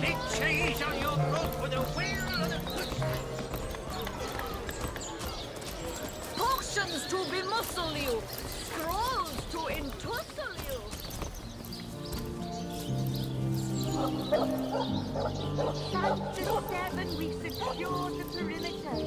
They change on your growth with a wheel and a push. Potions to bemuscle you, scrolls to entussle you. 7 we secured the perimeter.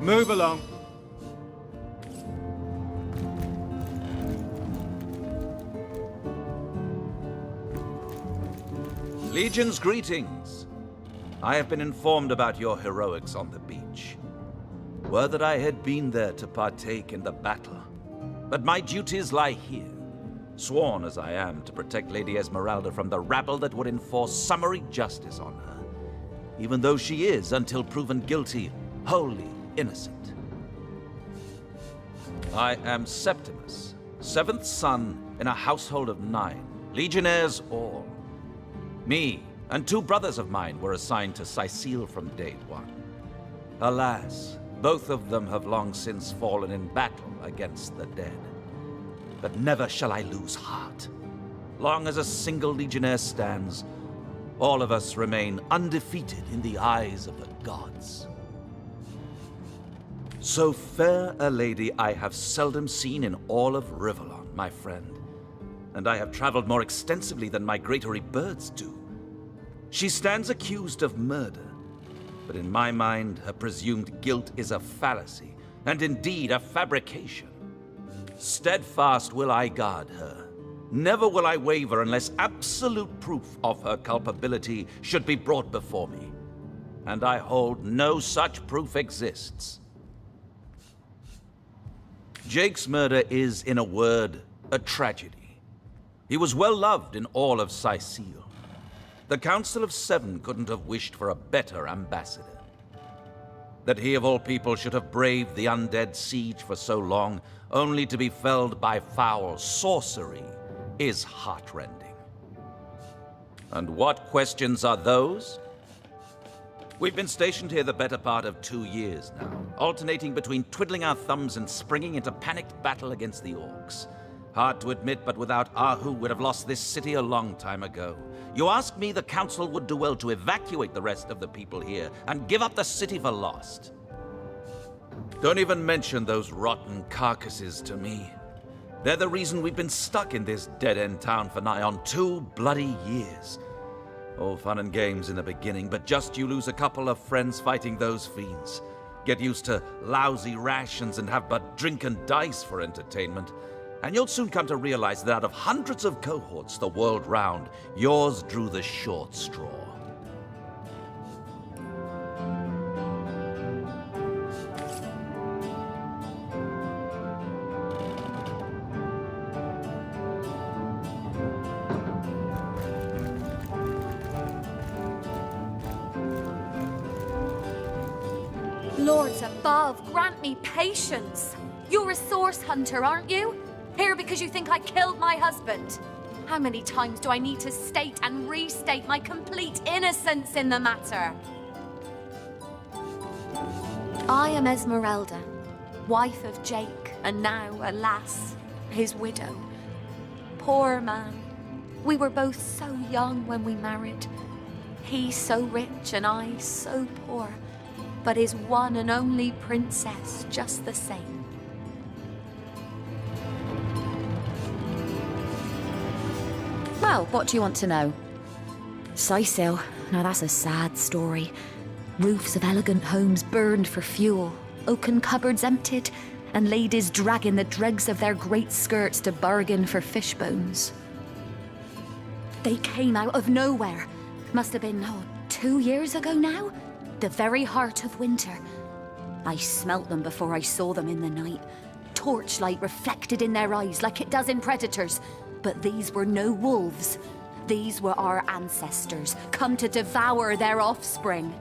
Move along. Legion's greetings. I have been informed about your heroics on the beach. Were that I had been there to partake in the battle. But my duties lie here, sworn as I am to protect Lady Esmeralda from the rabble that would enforce summary justice on her, even though she is, until proven guilty, wholly innocent. I am Septimus, 7th son in a household of 9, legionnaires all. Me and 2 brothers of mine were assigned to Sicile from day 1. Alas, both of them have long since fallen in battle against the dead. But never shall I lose heart. Long as a single legionnaire stands, all of us remain undefeated in the eyes of the gods. So fair a lady I have seldom seen in all of Rivellon, my friend. And I have traveled more extensively than migratory birds do. She stands accused of murder, but in my mind, her presumed guilt is a fallacy, and indeed a fabrication. Steadfast will I guard her. Never will I waver unless absolute proof of her culpability should be brought before me. And I hold no such proof exists. Jake's murder is, in a word, a tragedy. He was well loved in all of Sicile. The Council of 7 couldn't have wished for a better ambassador. That he of all people should have braved the undead siege for so long, only to be felled by foul sorcery, is heartrending. And what questions are those? We've been stationed here the better part of 2 years now, alternating between twiddling our thumbs and springing into panicked battle against the orcs. Hard to admit, but without Ahu, we'd have lost this city a long time ago. You ask me, the Council would do well to evacuate the rest of the people here and give up the city for lost. Don't even mention those rotten carcasses to me. They're the reason we've been stuck in this dead-end town for nigh on 2 bloody years. All fun and games in the beginning, but just you lose a couple of friends fighting those fiends. Get used to lousy rations and have but drink and dice for entertainment. And you'll soon come to realize that out of hundreds of cohorts the world round, yours drew the short straw. Lords above, grant me patience. You're a source hunter, aren't you? Here because you think I killed my husband. How many times do I need to state and restate my complete innocence in the matter? I am Esmeralda, wife of Jake, and now, alas, his widow. Poor man. We were both so young when we married. He so rich and I so poor, but his one and only princess just the same. Well, what do you want to know? Sicile, now that's a sad story. Roofs of elegant homes burned for fuel, oaken cupboards emptied, and ladies dragging the dregs of their great skirts to bargain for fish bones. They came out of nowhere. Must have been, 2 years ago now? The very heart of winter. I smelt them before I saw them in the night. Torchlight reflected in their eyes like it does in predators. But these were no wolves. These were our ancestors, come to devour their offspring.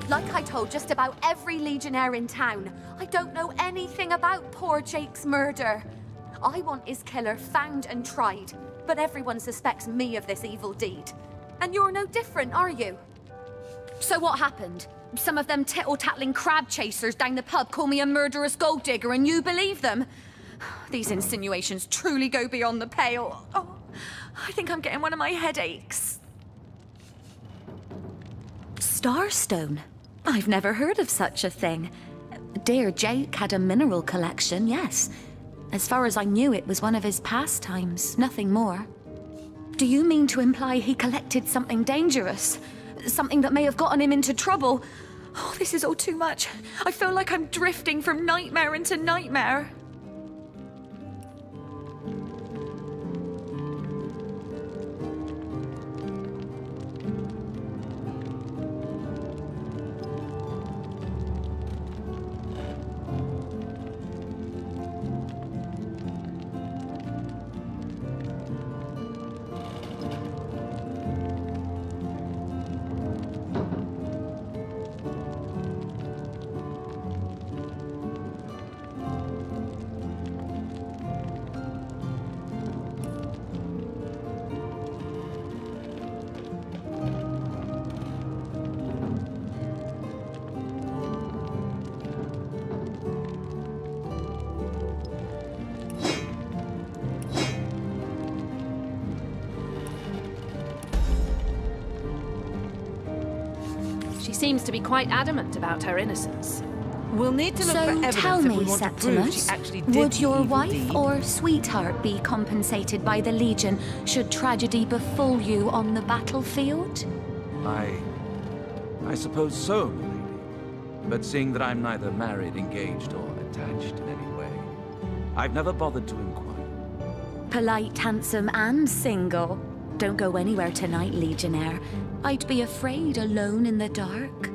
Like I told just about every legionnaire in town, I don't know anything about poor Jake's murder. I want his killer found and tried, but everyone suspects me of this evil deed. And you're no different, are you? So what happened? Some of them tittle-tattling crab chasers down the pub call me a murderous gold digger and you believe them? These insinuations truly go beyond the pale. Oh, I think I'm getting one of my headaches. Starstone? I've never heard of such a thing. Dear Jake had a mineral collection, yes. As far as I knew, it was one of his pastimes, nothing more. Do you mean to imply he collected something dangerous? Something that may have gotten him into trouble? Oh, this is all too much. I feel like I'm drifting from nightmare into nightmare. She seems to be quite adamant about her innocence. We'll need to look for So evidence tell if me, we want to prove she Septimus, actually did would the your evil wife deed. or sweetheart be compensated by the Legion should tragedy befall you on the battlefield? I suppose so, milady. But seeing that I'm neither married, engaged, or attached in any way, I've never bothered to inquire. Polite, handsome, and single. Don't go anywhere tonight, Legionnaire. I'd be afraid alone in the dark.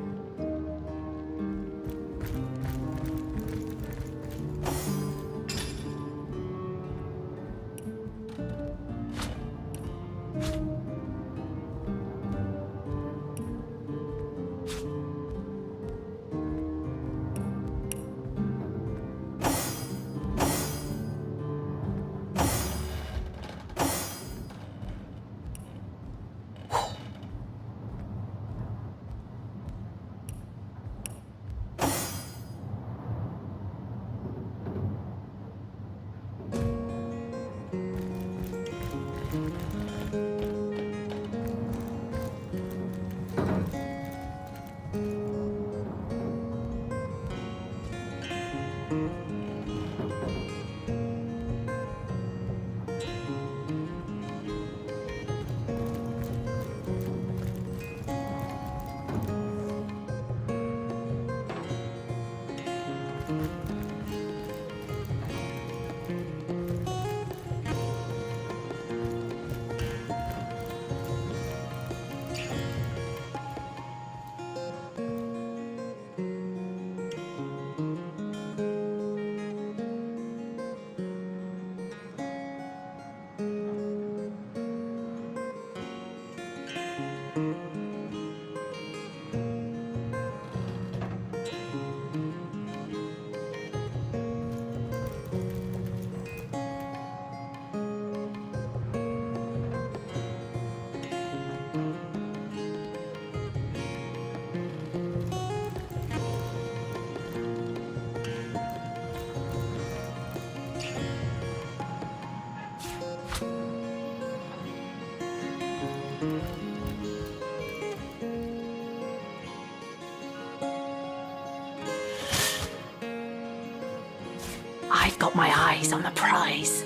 I've got my eyes on the prize.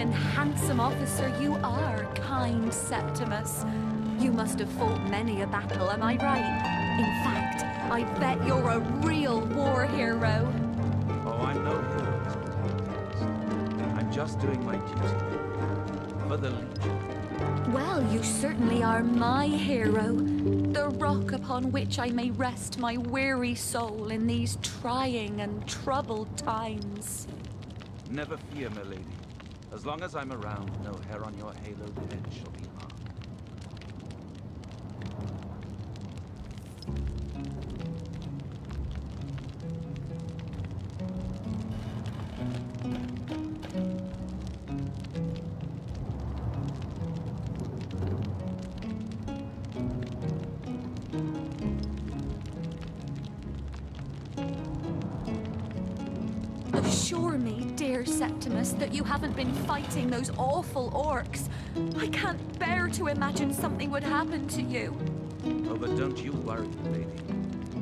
and handsome officer you are, kind Septimus. You must have fought many a battle, am I right? In fact, I bet you're a real war hero. Oh, I'm no hero. I'm just doing my duty. For the Legion. Well, you certainly are my hero. The rock upon which I may rest my weary soul in these trying and troubled times. Never fear, my lady. As long as I'm around, no hair on your haloed head shall be harmed. Assure me, dear Septimus, that you haven't been fighting those awful orcs. I can't bear to imagine something would happen to you. Oh, but don't you worry, lady.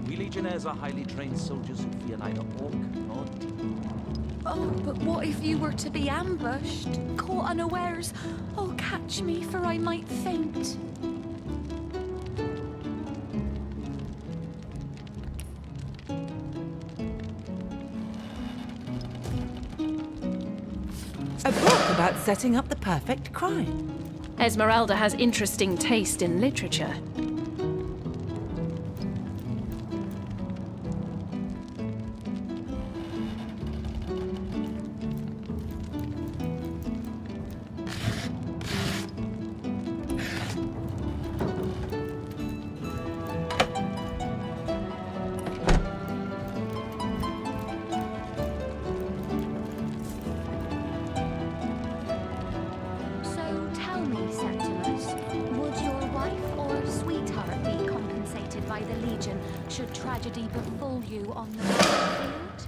We Legionnaires are highly trained soldiers who fear neither orc nor demon. Oh, but what if you were to be ambushed, caught unawares? Oh, catch me, for I might faint. A book about setting up the perfect crime. Esmeralda has interesting taste in literature. So tell me, Septimus, would your wife or sweetheart be compensated by the Legion should tragedy befall you on the battlefield?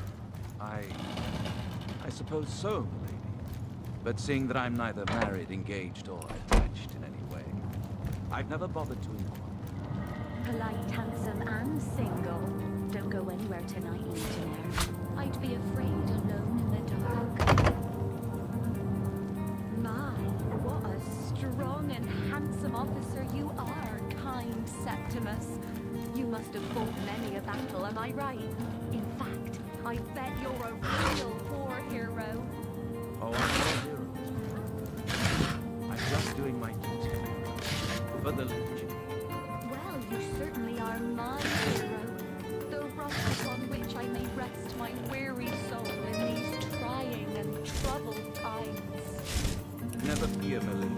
I suppose so, my lady. But seeing that I'm neither married, engaged, or attached in any way, I've never bothered to inquire. Polite, handsome, and single. Don't go anywhere tonight, Legionnaire. I'd be afraid alone in the dark. My, what a strong and handsome officer you are, kind Septimus. You must have fought many a battle, am I right? In fact, I bet you're a real war hero. Oh, I'm no hero. I'm just doing my duty. For the Legion. Well, you certainly are my hero. The rock upon which I may rest my weary soul in these trying and troubled times. Never fear, my lady.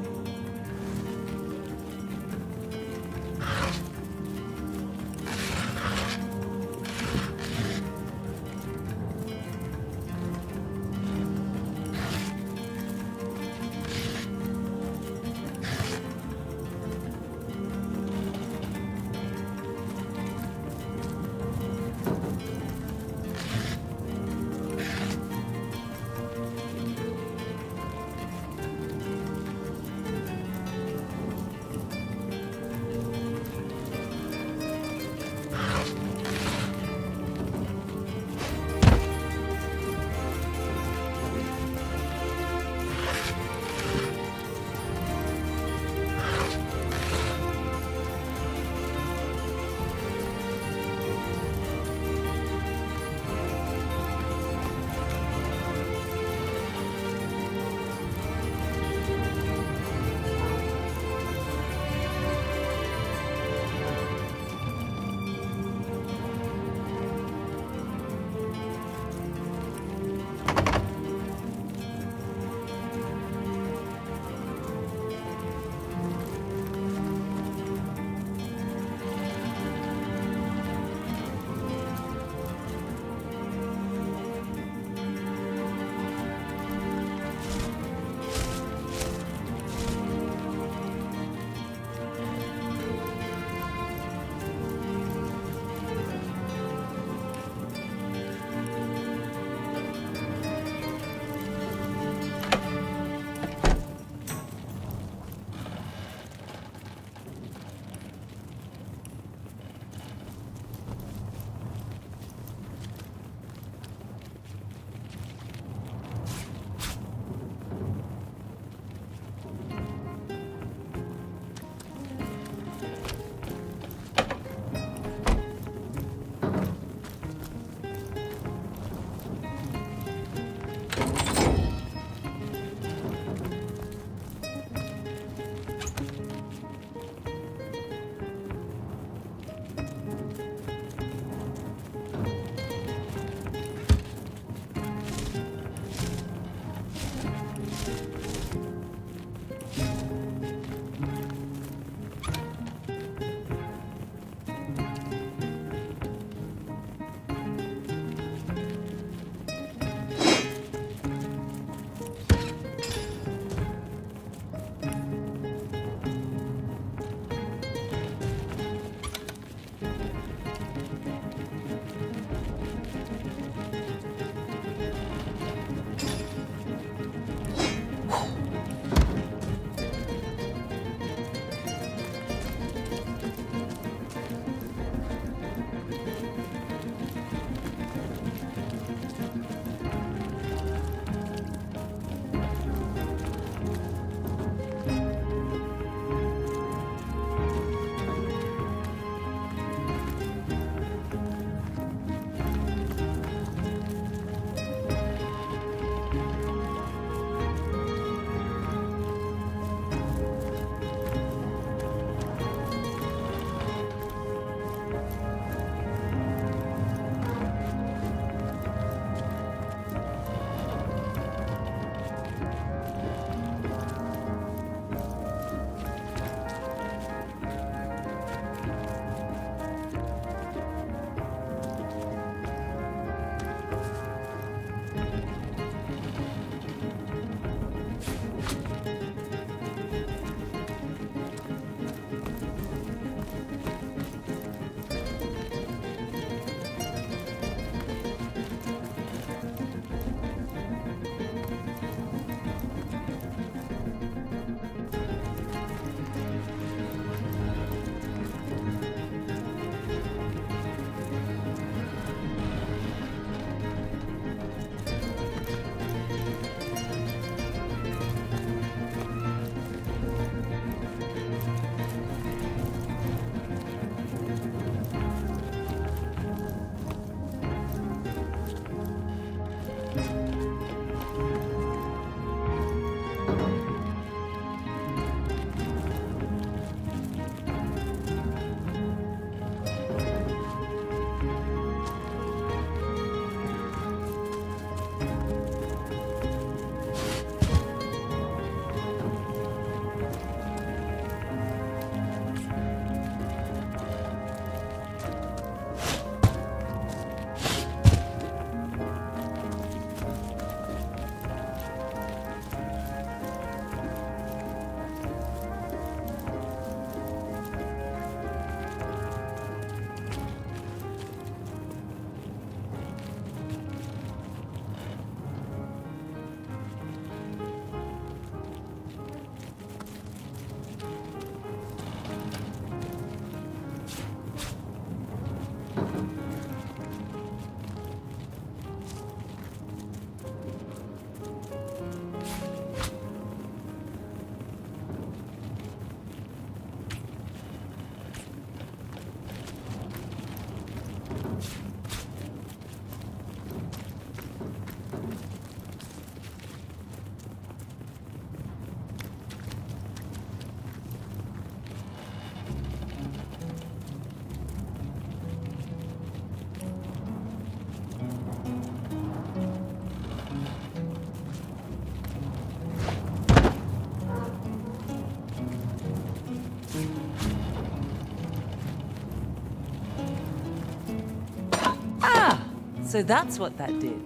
So that's what that did.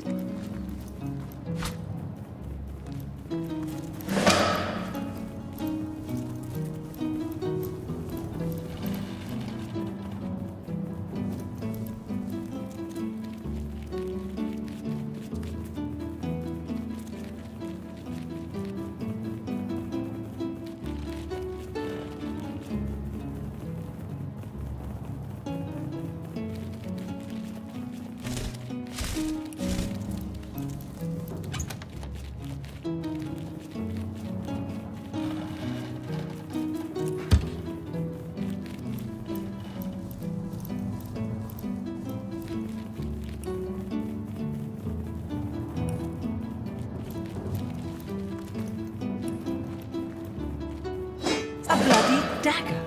A bloody dagger.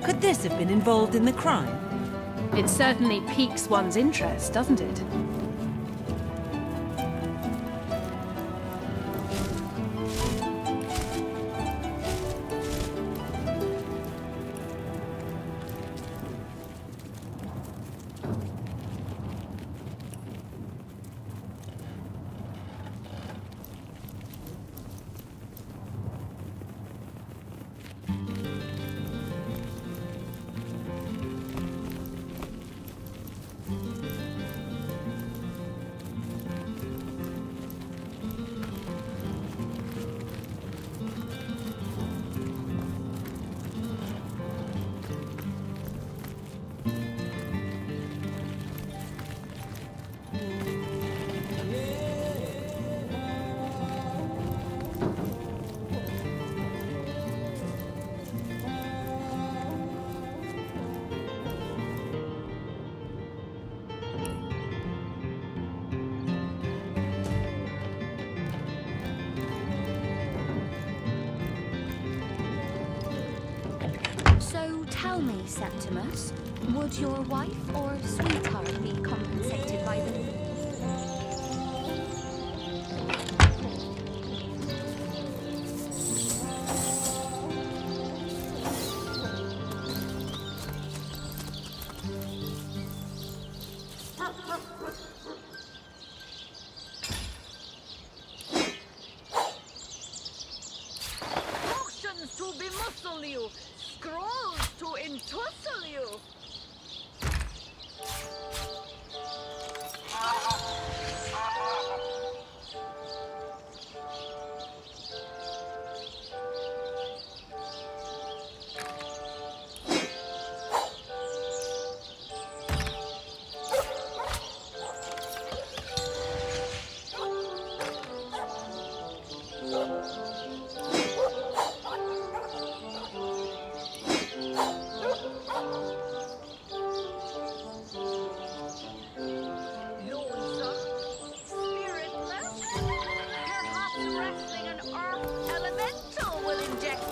Could this have been involved in the crime? It certainly piques one's interest, doesn't it? So tell me, Septimus, would your wife or sweetheart be compensated by the... Potions to bemuscle you, scrolls to entussle you.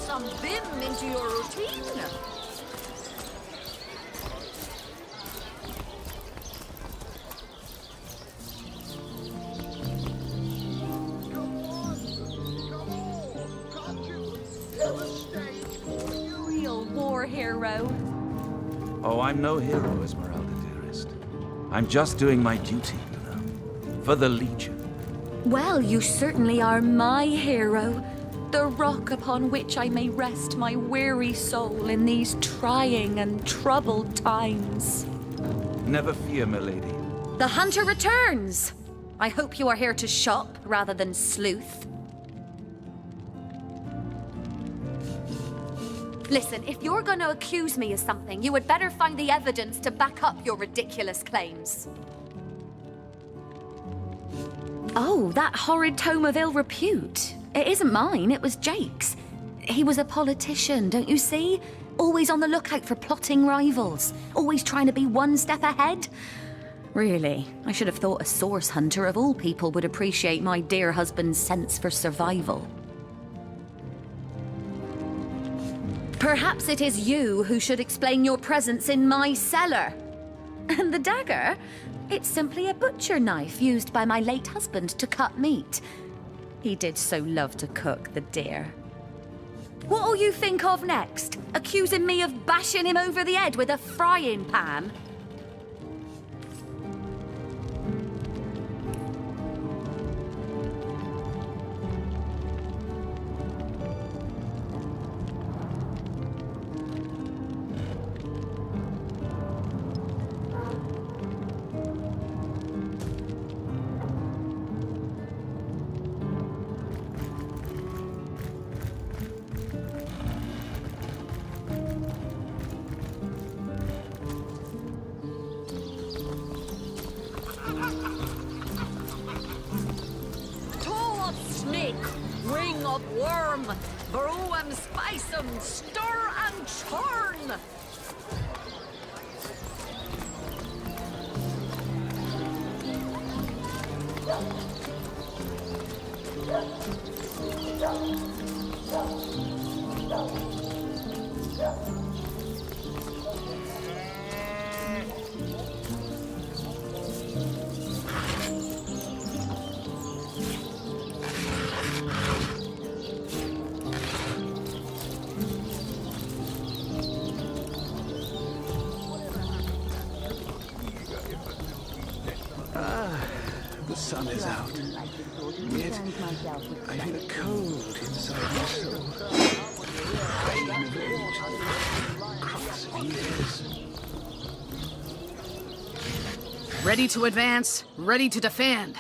Some vim into your routine. Real war hero. Oh, I'm no hero, Esmeralda, dearest. I'm just doing my duty, you know, for the Legion. Well, you certainly are my hero. The rock upon which I may rest my weary soul in these trying and troubled times. Never fear, milady. The hunter returns! I hope you are here to shop rather than sleuth. Listen, if you're going to accuse me of something, you would better find the evidence to back up your ridiculous claims. Oh, that horrid tome of ill repute. It isn't mine, it was Jake's. He was a politician, don't you see? Always on the lookout for plotting rivals. Always trying to be one step ahead. Really, I should have thought a source hunter of all people would appreciate my dear husband's sense for survival. Perhaps it is you who should explain your presence in my cellar. And the dagger? It's simply a butcher knife used by my late husband to cut meat. He did so love to cook, the dear. What'll you think of next? Accusing me of bashing him over the head with a frying pan? up warm. Brew 'em, spice 'em, stir and churn. The sun is out, yet I feel a cold inside my soul. Pain of age, crux of years. Ready to advance, ready to defend.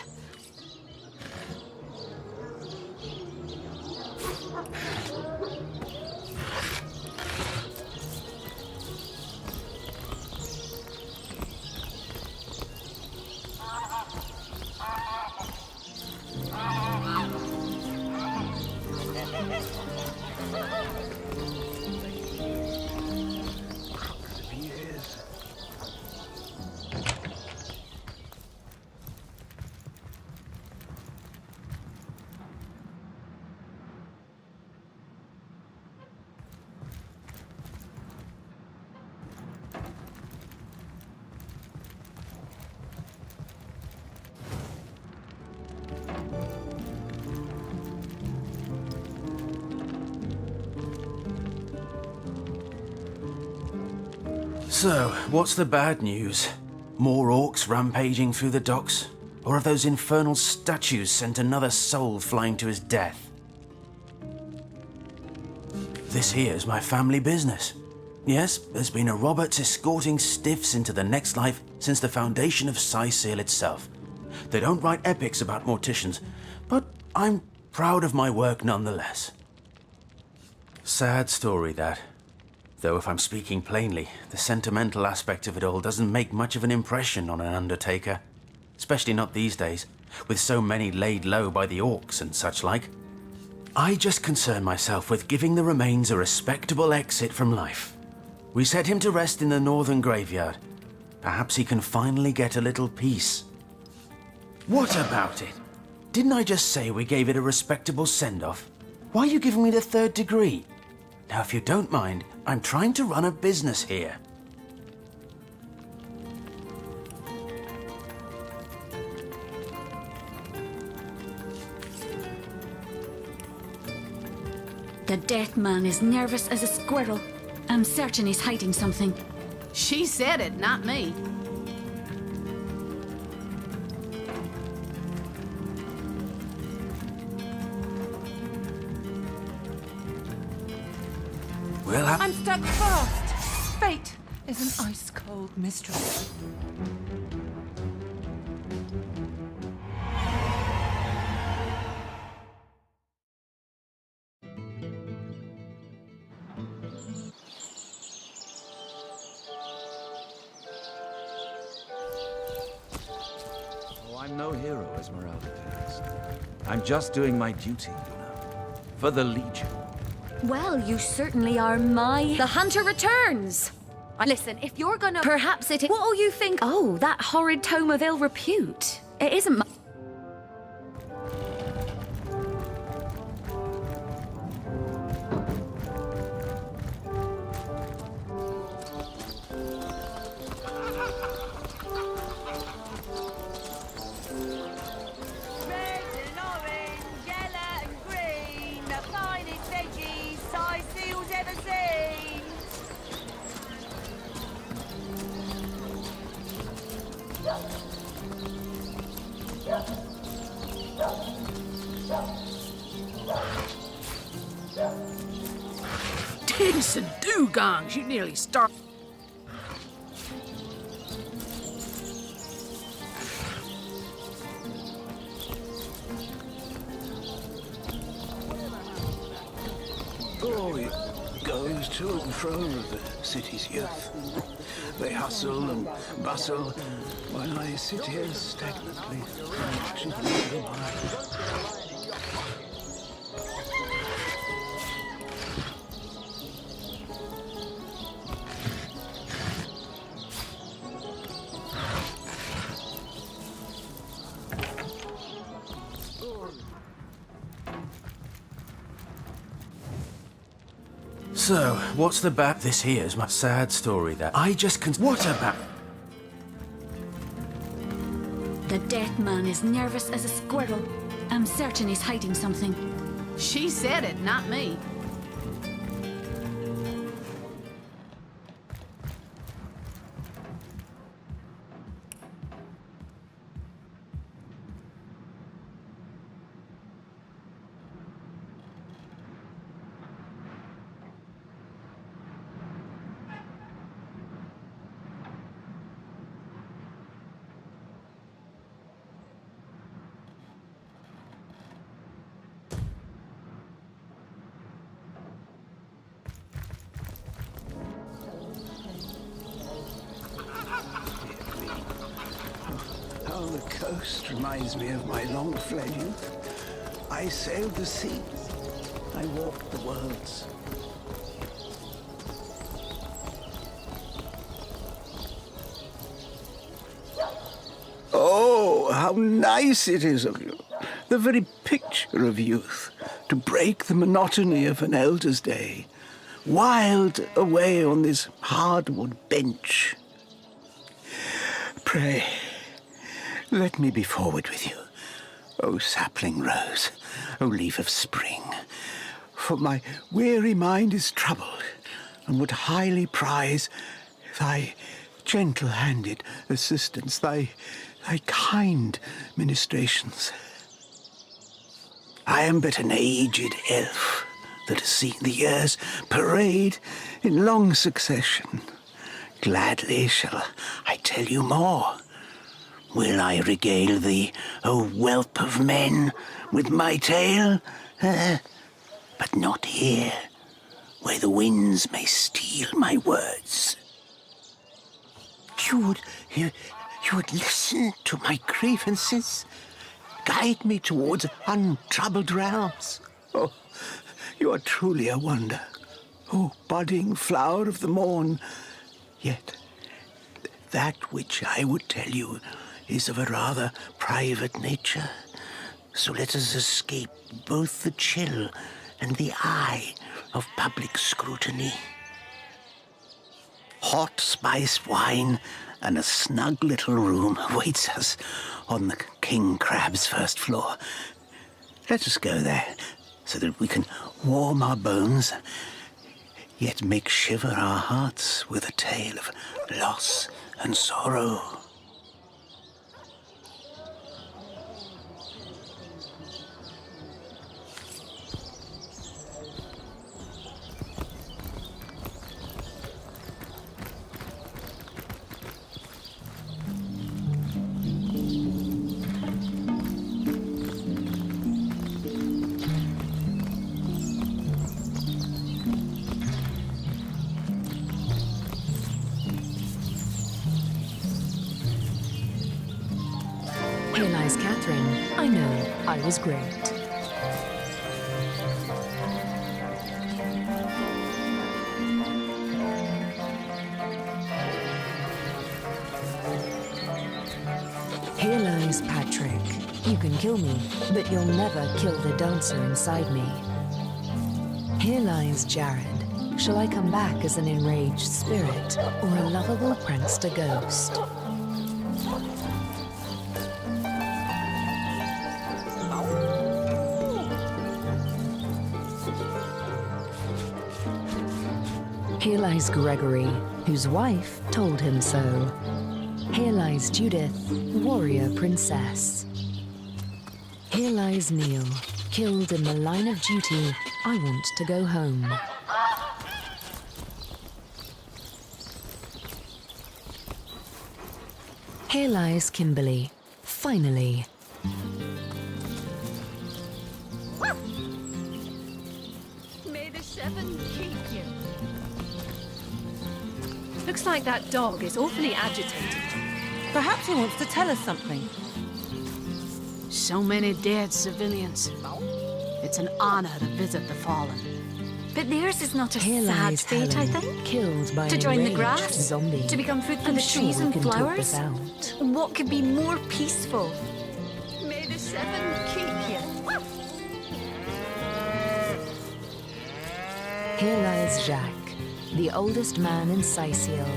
So, what's the bad news? More orcs rampaging through the docks? Or have those infernal statues sent another soul flying to his death? This here's my family business. Yes, there's been a Roberts escorting stiffs into the next life since the foundation of Scythial itself. They don't write epics about morticians, but I'm proud of my work nonetheless. Sad story, that. Though if I'm speaking plainly, the sentimental aspect of it all doesn't make much of an impression on an undertaker. Especially not these days, with so many laid low by the orcs and such like. I just concern myself with giving the remains a respectable exit from life. We set him to rest in the northern graveyard. Perhaps he can finally get a little peace. What about it? Didn't I just say we gave it a respectable send-off? Why are you giving me the third degree? Now, if you don't mind, I'm trying to run a business here. The death man is nervous as a squirrel. I'm certain he's hiding something. She said it, not me. We'll have... I'm stuck fast. Fate is an ice-cold mistress. Oh, I'm no hero, Esmeralda dearest. I'm just doing my duty, you know, for the Legion. Well, you certainly are my... The hunter returns! Listen, if you're gonna... Perhaps it... What'll you think? Oh, that horrid tome of ill repute. It isn't my... Red and orange, yellow and green, the finest veggies Scythial's ever seen. Digs and dugongs, you nearly starved. Oh, it goes to and fro of the city's youth. They hustle and bustle, while I sit here stagnantly, watching them go by. So, what's the bat? This here's my sad story that I just What about? The dead man is nervous as a squirrel. I'm certain he's hiding something. She said it, not me. How the coast reminds me of my long-fled youth. I sailed the sea. I walked the worlds. Oh, how nice it is of you. The very picture of youth, to break the monotony of an elder's day. Wild away on this hardwood bench. Pray, let me be forward with you, O sapling rose, O leaf of spring, for my weary mind is troubled, and would highly prize thy gentle-handed assistance, thy kind ministrations. I am but an aged elf that has seen the years parade in long succession. Gladly shall I tell you more. Will I regale thee, O whelp of men, with my tale? But not here, where the winds may steal my words. You would listen to my grievances, guide me towards untroubled realms. Oh, you are truly a wonder, O budding flower of the morn. Yet, that which I would tell you is of a rather private nature. So let us escape both the chill and the eye of public scrutiny. Hot spiced wine and a snug little room awaits us on the King Crab's first floor. Let us go there, so that we can warm our bones, yet make shiver our hearts with a tale of loss and sorrow. Here lies Catherine. I know, I was great. Here lies Patrick. You can kill me, but you'll never kill the dancer inside me. Here lies Jared. Shall I come back as an enraged spirit, or a lovable prankster ghost? Here lies Gregory, whose wife told him so. Here lies Judith, warrior princess. Here lies Neil, killed in the line of duty. I want to go home. Here lies Kimberly, finally. May the seven keep you. Looks like that dog is awfully agitated. Perhaps he wants to tell us something. So many dead civilians. It's an honor to visit the fallen. But theirs is not a Here sad lies fate, Helen, I think. killed by To an join the enraged grass, zombie. to become food for I'm the sure trees we and can talk flowers. this out. What could be more peaceful? May the seven keep you. Here lies Jacques, the oldest man in Sicil.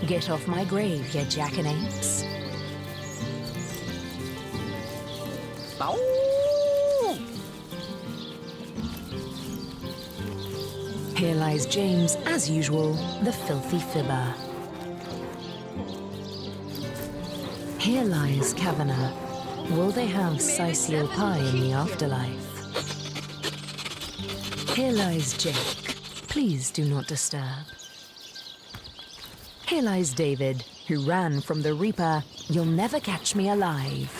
Get off my grave, ye jackanapes. Here lies James, as usual, the filthy fibber. Here lies Kavanagh. Will they have Sicil pie in the afterlife? Here lies Jake. Please do not disturb. Here lies David, who ran from the Reaper. You'll never catch me alive.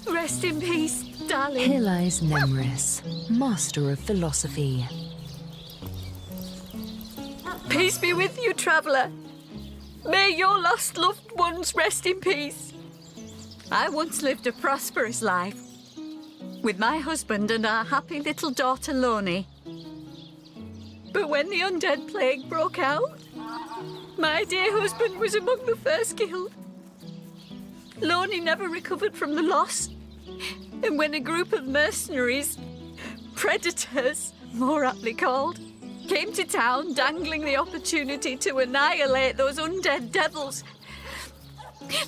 Rest in peace, darling. Here lies Nemris, master of philosophy. Peace be with you, traveller. May your lost loved ones rest in peace. I once lived a prosperous life with my husband and our happy little daughter, Loni. But when the undead plague broke out, my dear husband was among the first killed. Loni never recovered from the loss. And when a group of mercenaries, predators, more aptly called, came to town dangling the opportunity to annihilate those undead devils,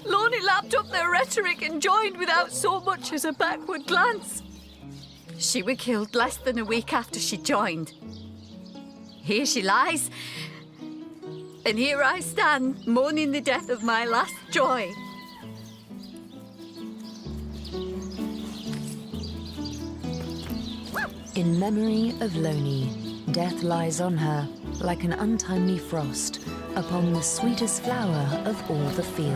Loni lapped up their rhetoric and joined without so much as a backward glance. She was killed less than a week after she joined. Here she lies, and here I stand, mourning the death of my last joy. In memory of Loni, death lies on her like an untimely frost upon the sweetest flower of all the field.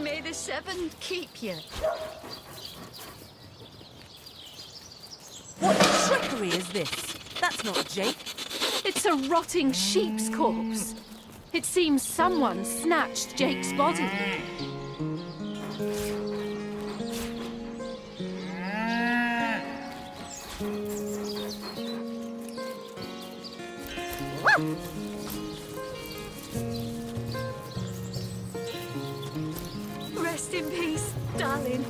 May the seven keep you. What trickery is this? That's not Jake. It's a rotting sheep's corpse. It seems someone snatched Jake's body. Rest in peace, darling.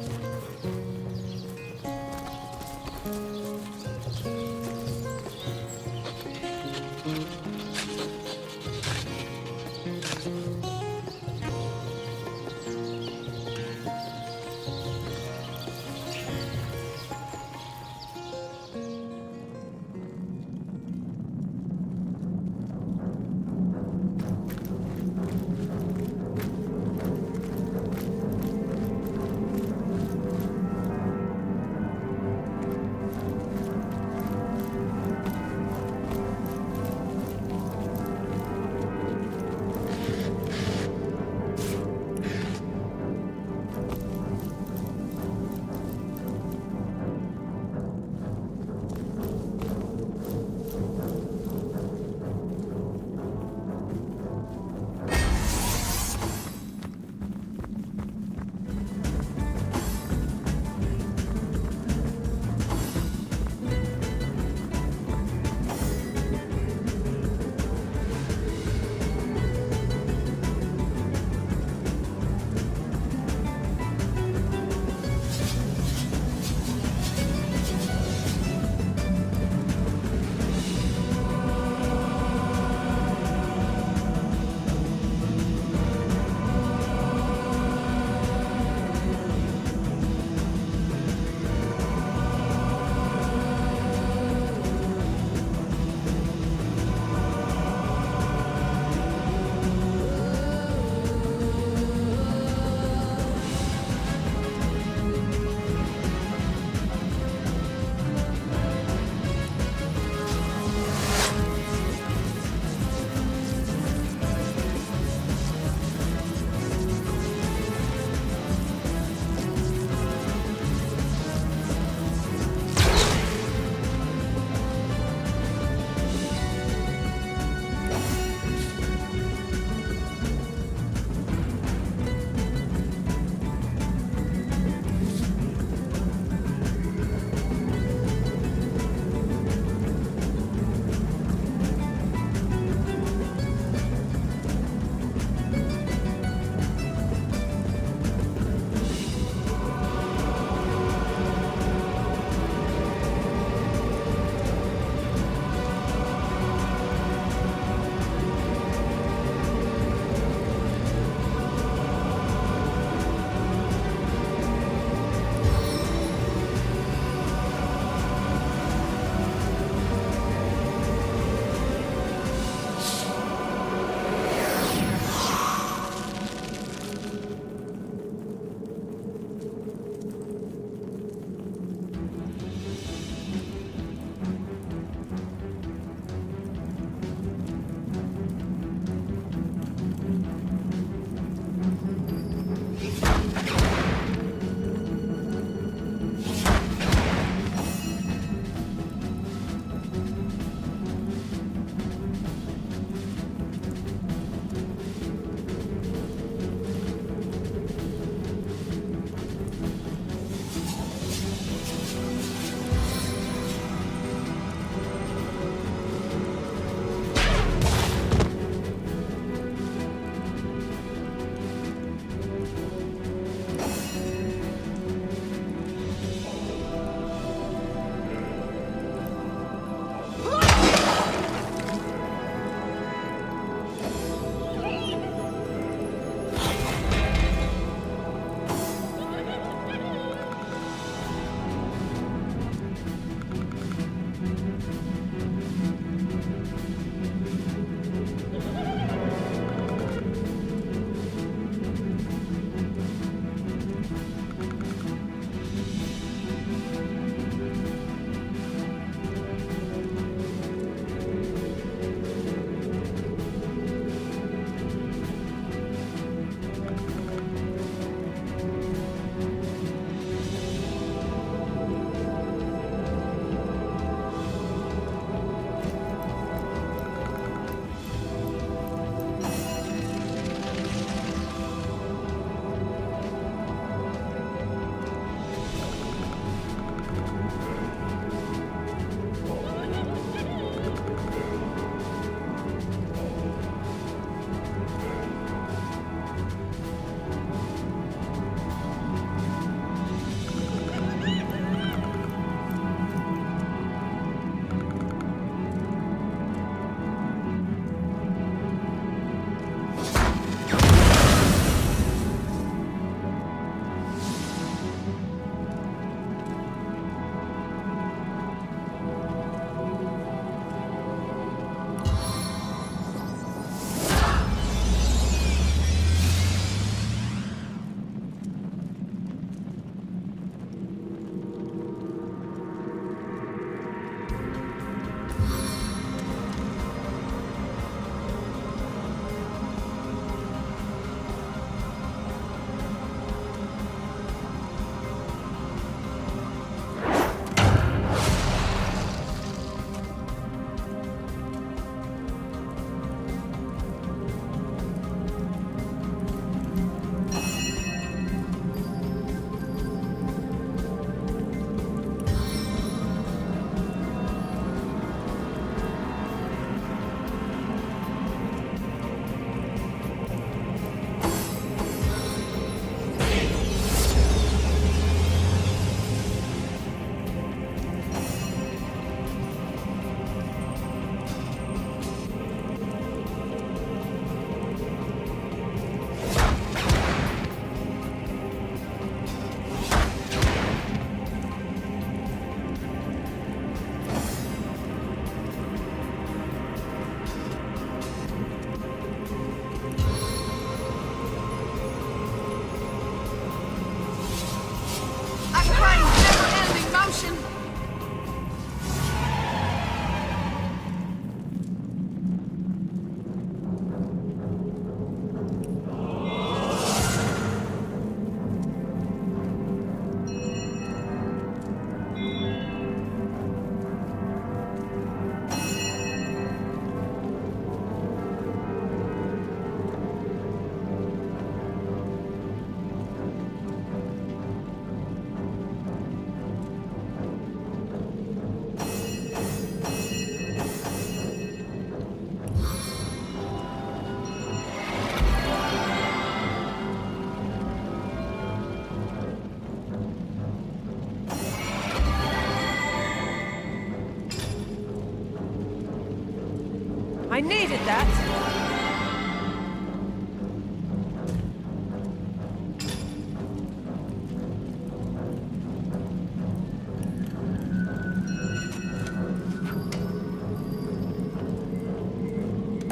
I needed that.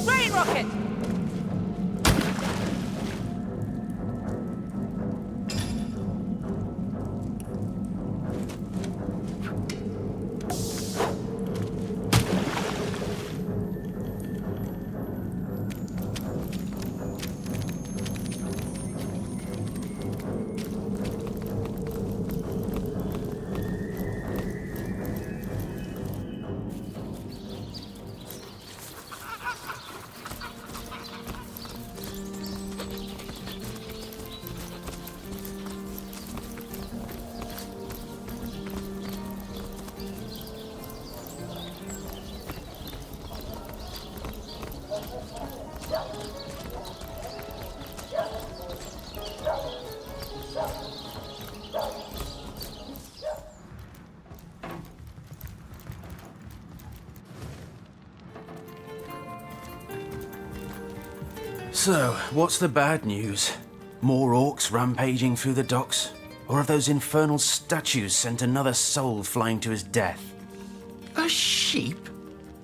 Rain rocket! So, what's the bad news? More orcs rampaging through the docks? Or have those infernal statues sent another soul flying to his death? A sheep?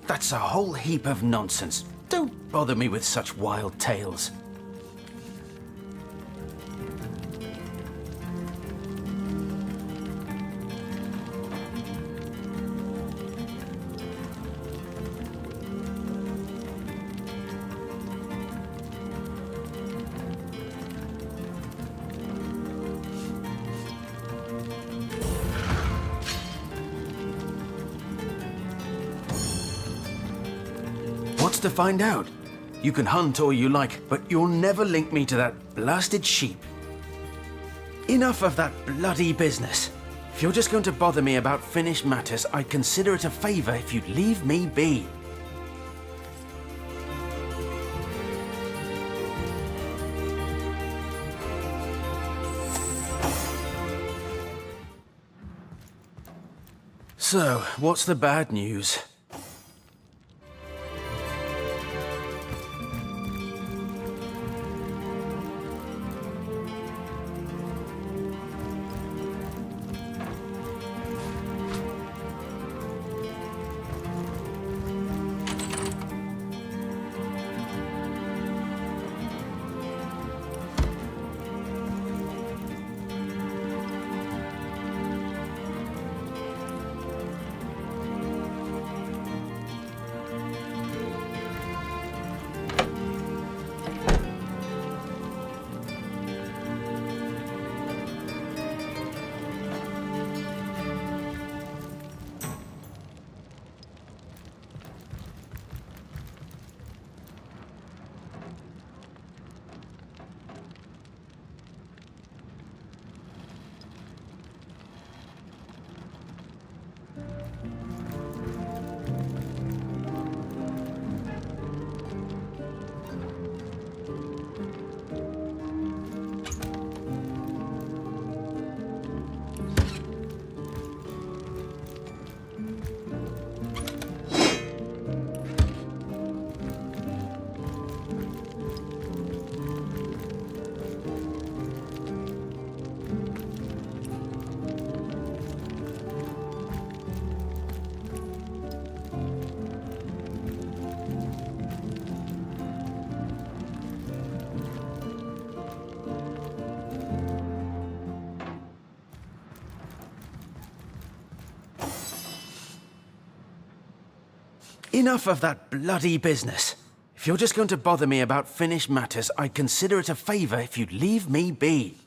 That's a whole heap of nonsense. Don't bother me with such wild tales. What's to find out? You can hunt all you like, but you'll never link me to that blasted sheep. Enough of that bloody business. If you're just going to bother me about finished matters, I'd consider it a favor if you'd leave me be. So, what's the bad news? Enough of that bloody business. If you're just going to bother me about finished matters, I'd consider it a favor if you'd leave me be.